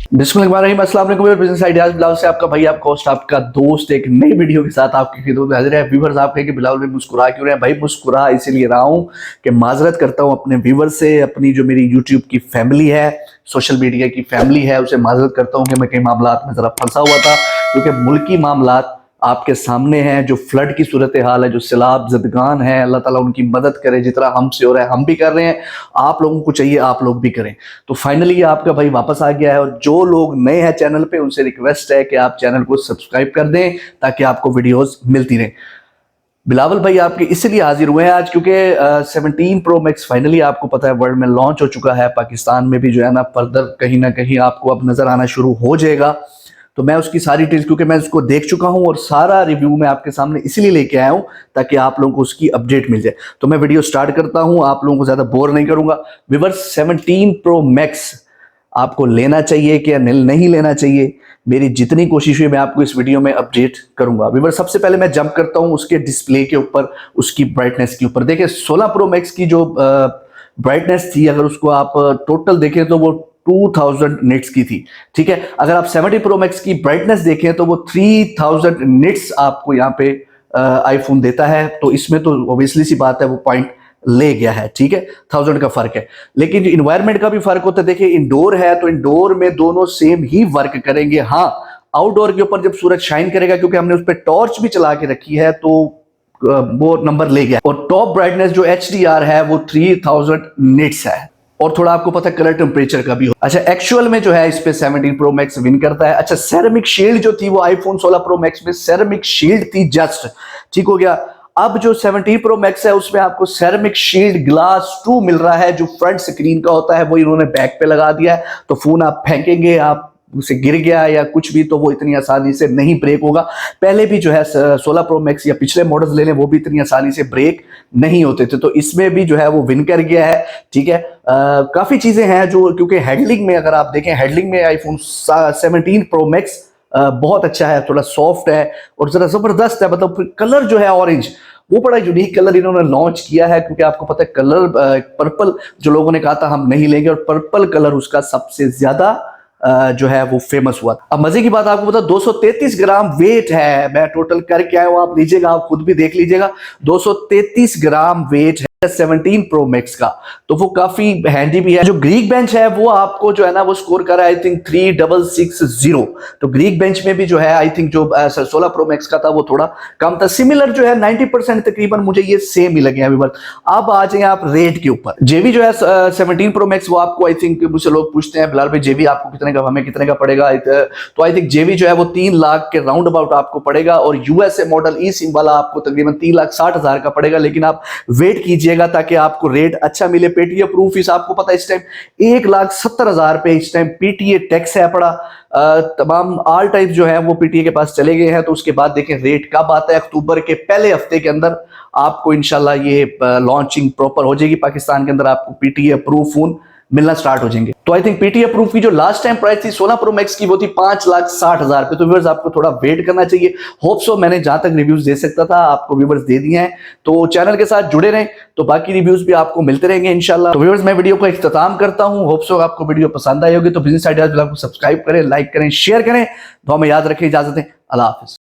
बिस्मिल्लाहिर्रहमानिर्रहीम, अस्सलाम वालेकुम। बिजनेस आइडियाज बिलावल से आपका भाई, आपका होस्ट, आपका दोस्त एक नई वीडियो के साथ आपकी खिदमत में हाजिर है। व्यूअर्स, आप कहें कि बिलावल में मुस्कुरा क्यों रहे हैं? भाई मुस्कुरा इसीलिए रहा हूं कि माजरत करता हूं अपने व्यूअर से, अपनी जो मेरी यूट्यूब की फैमिली है, सोशल मीडिया की फैमिली है, उसे माजरत करता हूं कि मैं कई मामलात में जरा फंसा हुआ था, क्योंकि मुल्की मामलात आपके सामने हैं। जो फ्लड की सूरत हाल है, जो सैलाब ज़दगान है, अल्लाह ताला उनकी मदद करे। जितना हमसे हो रहा है हम भी कर रहे हैं, आप लोगों को चाहिए आप लोग भी करें। तो फाइनली आपका भाई वापस आ गया है, और जो लोग नए हैं चैनल पे उनसे रिक्वेस्ट है कि आप चैनल को सब्सक्राइब कर दें ताकि आपको वीडियोस मिलती रहें। बिलावल भाई आपके इसलिए हाजिर हुए हैं आज क्योंकि 17 प्रो मैक्स फाइनली आपको पता है वर्ल्ड में लॉन्च हो चुका है। पाकिस्तान में भी जो है ना फर्दर कहीं ना कहीं आपको अब नजर आना शुरू हो जाएगा। तो मैं उसकी सारी डिटेल्स, क्योंकि मैं उसको देख चुका हूं और सारा रिव्यू मैं आपके सामने इसलिए लेके आया हूं ताकि आप लोगों को उसकी अपडेट मिल जाए। तो मैं वीडियो स्टार्ट करता हूं, आप लोगों को ज्यादा बोर नहीं करूंगा। व्यूअर्स, 17 प्रो मैक्स आपको लेना चाहिए कि नहीं लेना चाहिए, मेरी जितनी कोशिश हुई मैं आपको इस वीडियो में अपडेट करूंगा। व्यूअर, सबसे पहले मैं जंप करता हूं उसके डिस्प्ले के ऊपर, उसकी ब्राइटनेस के ऊपर। देखिए 16 प्रो मैक्स की जो ब्राइटनेस थी, अगर उसको आप टोटल देखें तो वो 2000 निट्स की थी। ठीक है, अगर आप 70 प्रो मैक्स की ब्राइटनेस देखें तो वो 3000 निट्स आपको यहाँ पे आईफोन देता है। तो इसमें तो ऑब्वियसली सी बात है वो पॉइंट ले गया है। ठीक है, 1000 का फर्क है, लेकिन इन्वायरमेंट का भी फर्क होता है। देखिए इंडोर है तो इंडोर में दोनों सेम ही वर्क करेंगे। हाँ, आउटडोर के ऊपर जब सूरज शाइन करेगा, क्योंकि हमने उस पर टॉर्च भी चला के रखी है, तो वो नंबर ले गया। और टॉप ब्राइटनेस जो HDR है वो 3000 निट्स है, और थोड़ा आपको पता है कलर टेम्परेचर का भी हो। अच्छा, एक्चुअल में जो है इस पे 17 प्रो मैक्स विन करता है। अच्छा, सेरेमिक शील्ड जो थी वो आईफोन 16 प्रो मैक्स में सेरेमिक शील्ड थी जस्ट, ठीक हो गया। अब जो 17 प्रो मैक्स है उसमें आपको सेरेमिक शील्ड ग्लास 2 मिल रहा है, जो फ्रंट स्क्रीन का होता है वो इन्होंने बैक पे लगा दिया है। तो फोन आप फेंकेंगे, आप उसे गिर गया या कुछ भी, तो वो इतनी आसानी से नहीं ब्रेक होगा। पहले भी जो है 16 प्रो मैक्स या पिछले मॉडल्स ले लें वो भी इतनी आसानी से ब्रेक नहीं होते थे, तो इसमें भी जो है वो विन कर गया है। ठीक है, काफी चीजें हैं जो, क्योंकि हैंडलिंग में अगर आप देखें, हैंडलिंग में आईफोन 17 प्रो मैक्स बहुत अच्छा है, थोड़ा सॉफ्ट है और जरा जबरदस्त है। मतलब कलर जो है ऑरेंज, वो बड़ा यूनिक कलर इन्होंने लॉन्च किया है, क्योंकि आपको पता है कलर पर्पल जो लोगों ने कहा था हम नहीं लेंगे, और पर्पल कलर उसका सबसे ज्यादा जो है वो फेमस हुआ। अब मजे की बात आपको पता 233 ग्राम वेट है, मैं टोटल करके आया हूं, आप लीजिएगा, आप खुद भी देख लीजिएगा, 233 ग्राम वेट है 17 प्रो मैक्स का। तो वो काफी हैंडी भी है। जो ग्रीक बेंच है वो आपको जो है ना वो स्कोर कर रहा है आई थिंक 3660। तो ग्रीक बेंच में भी जो है आई थिंक जो 16 प्रो मैक्स का था वो थोड़ा कम था। सिमिलर जो है 90% तकरीबन मुझे ये सेम ही लगे हैं। अब आ जाए आप रेट के ऊपर। जेबी जो है 17 प्रो मैक्स वो आपको आई थिंक मुझसे लोग पूछते हैं बिलाल भाई जेबी आपको कितने का, हमें कितने का पड़ेगा? तो आई थिंक जेबी जो है वो 3 लाख के राउंड अबाउट आपको पड़ेगा, और यूएसए मॉडल ई सिम वाला आपको तकरीबन 3,60,000 का पड़ेगा। लेकिन आप वेट कीजिए ताकि आपको रेट अच्छा मिले। पेटीए प्रूफ फीस आपको पता है इस टाइम 1,70,000 पे इस टाइम पीटीए टैक्स है पड़ा। तमाम ऑल टाइप जो है वो पीटीए के पास चले गए हैं। तो उसके बाद देखें रेट कब आता है, अक्टूबर के पहले हफ्ते के अंदर आपको इंशाल्लाह ये लॉन्चिंग प्रॉपर हो जाएगी पाकिस्तान के अंदर, आपको पीटीए अप्रूव फोन मिलना स्टार्ट हो जाएंगे। तो आई थिंक पीटीए अप्रूव की जो लास्ट टाइम प्राइस थी 16 प्रो मैक्स की वो थी 5,60,000 पे। तो व्यूअर्स आपको थोड़ा वेट करना चाहिए। होप सो मैंने जहां तक रिव्यूज दे सकता था आपको व्यूअर्स दे दिए हैं। तो चैनल के साथ जुड़े रहें, तो बाकी रिव्यूज भी आपको मिलते रहेंगे इंशाल्लाह। तो व्यूअर्स मैं वीडियो को इख्तिताम करता हूं। होप सो आपको वीडियो पसंद आई होगी। तो बिजनेस आइडियाज को सब्सक्राइब करें, लाइक करें, शेयर करें। तो हमें याद रखें, इजाजत दें, अल्लाह हाफिज।